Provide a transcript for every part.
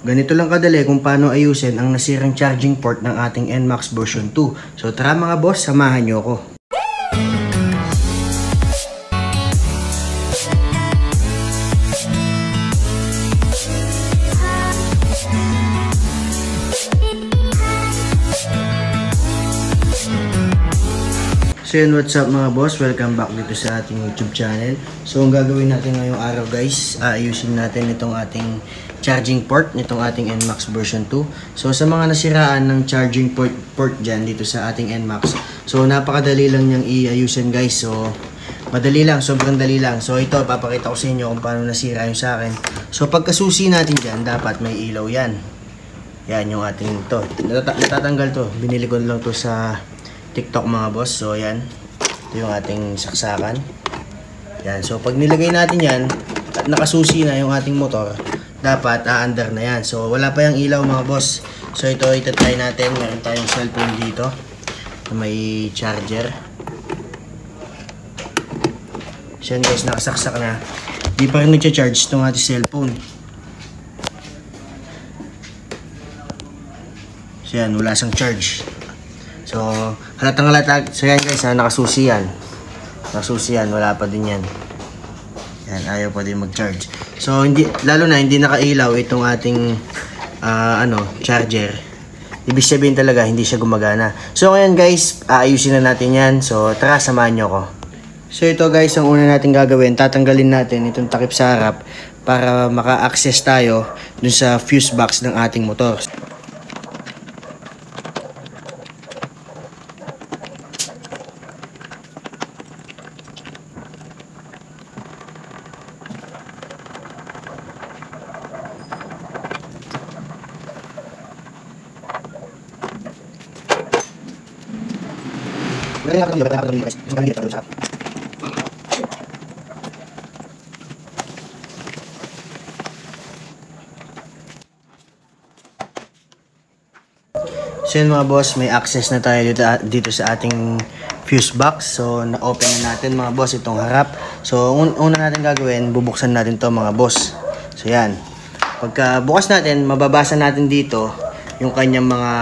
Ganito lang kadali kung paano ayusin ang nasirang charging port ng ating NMAX version 2. So tara mga boss, samahan nyo ako. So yun, what's up mga boss? Welcome back dito sa ating YouTube channel. So ang gagawin natin ngayong araw guys, ayusin natin itong ating charging port nitong ating NMAX version 2. So sa mga nasiraan ng charging port dyan dito sa ating NMAX, so napakadali lang niyang iayusin guys. So madali lang, sobrang dali lang. So ito, papakita ko sa inyo kung paano nasira yung sa akin. So pagkasusi natin dyan, dapat may ilaw yan. Yan yung ating to. Natatanggal to. Binili ko lang to sa TikTok mga boss. So yan, ito yung ating saksakan. Yan, so pag nilagay natin yan at nakasusi na yung ating motor, dapat aandar na yan. So wala pa yung ilaw mga boss. So ito, itatry natin. Meron tayong cellphone dito na may charger. So yan guys, nakasaksak na. Di pa rin nagcha-charge itong ating cellphone. So yan, wala siyang charge. So, halatang halata. So yan guys, nakasusi yan. Nakasusi yan, wala pa din yan. Yan, ayaw pa din mag-charge. So, lalo na hindi nakailaw itong ating charger. Ibig sabihin talaga, hindi siya gumagana. So, ngayon guys, aayusin na natin yan. So, tara, samahan nyo ko. So, ito guys, ang una natin gagawin, tatanggalin natin itong takip sa harap para maka-access tayo dun sa fuse box ng ating motor. So yun mga boss, may access na tayo dito sa ating fuse box. So na-open na natin mga boss itong harap. So una natin gagawin, bubuksan natin to mga boss. So yan, pagka bukas natin, mababasa natin dito yung kanyang mga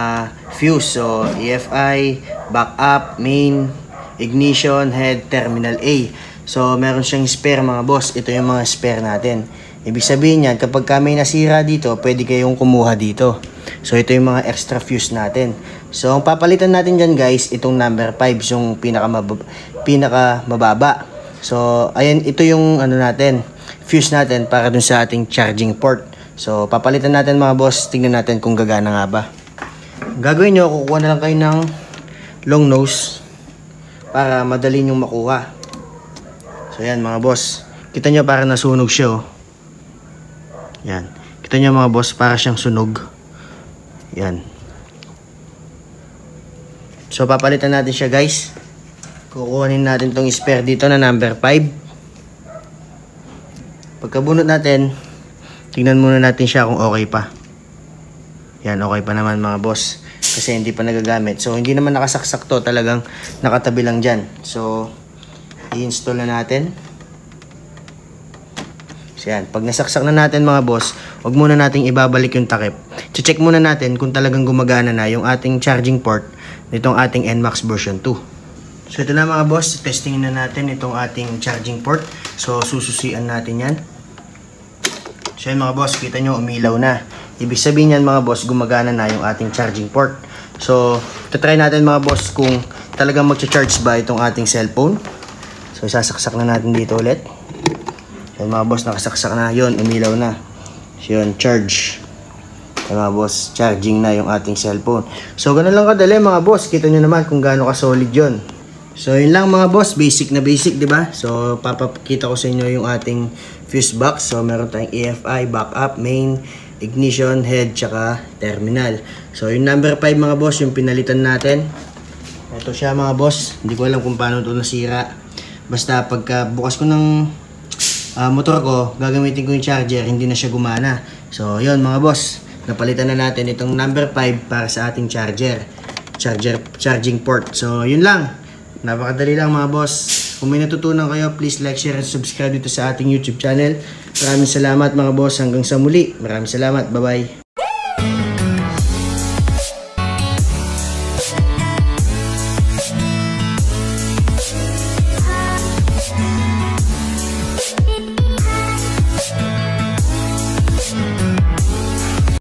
fuse. So EFI, backup, main, ignition, head, terminal A. So meron siyang spare mga boss. Ito yung mga spare natin. Ibig sabihin yan, kapag may nasira dito, pwede kayong kumuha dito. So ito yung mga extra fuse natin. So ang papalitan natin dyan guys, itong number 5, yung pinaka mababa. So ayan, ito yung natin, fuse natin para dun sa ating charging port. So papalitan natin mga boss, tingnan natin kung gagana nga ba. Gagawin nyo, kukuha na lang kayo ng long nose para madali nyong makuha. So yan mga boss, kita nyo para nasunog siya oh. Yan, kita nyo mga boss, para siyang sunog. Yan. So papalitan natin siya guys. Kukuhanin natin tong spare dito na number 5. Pagkabunot natin, tingnan muna natin siya kung okay pa. Yan, okay pa naman mga boss, kasi hindi pa nagagamit. So hindi naman nakasaksak to, talagang nakatabi lang dyan. So i-install na natin. So yan, pag nasaksak na natin mga boss, huwag muna nating ibabalik yung takip. Check muna natin kung talagang gumagana na yung ating charging port nitong ating NMAX version 2. So ito na mga boss, testingin na natin itong ating charging port. So sususian natin yan. So yan mga boss, kita nyo umilaw na. Ibig sabihin yan mga boss, gumagana na yung ating charging port. So try natin mga boss kung talagang magcha-charge ba itong ating cellphone. So sasaksak na natin dito ulit. Yan mga boss, nakasaksak na. Yun, umilaw na. So yun, charge. Yan mga boss, charging na yung ating cellphone. So ganun lang kadali mga boss. Kita nyo naman kung gaano ka-solid yun. So yun lang mga boss, basic na basic, diba? So papakita ko sa inyo yung ating fuse box. So meron tayong EFI, backup, main, ignition, head, tsaka terminal. So yung number 5 mga boss, yung pinalitan natin. Ito siya mga boss. Hindi ko alam kung paano ito nasira. Basta pagka bukas ko ng motor ko, gagamitin ko yung charger, hindi na siya gumana. So yun mga boss, napalitan na natin itong number 5 para sa ating charging port. So yun lang, napakadali lang mga boss. Kung may natutunan kayo, please like, share, and subscribe dito sa ating YouTube channel. Maraming salamat mga boss, hanggang sa muli. Maraming salamat, bye bye.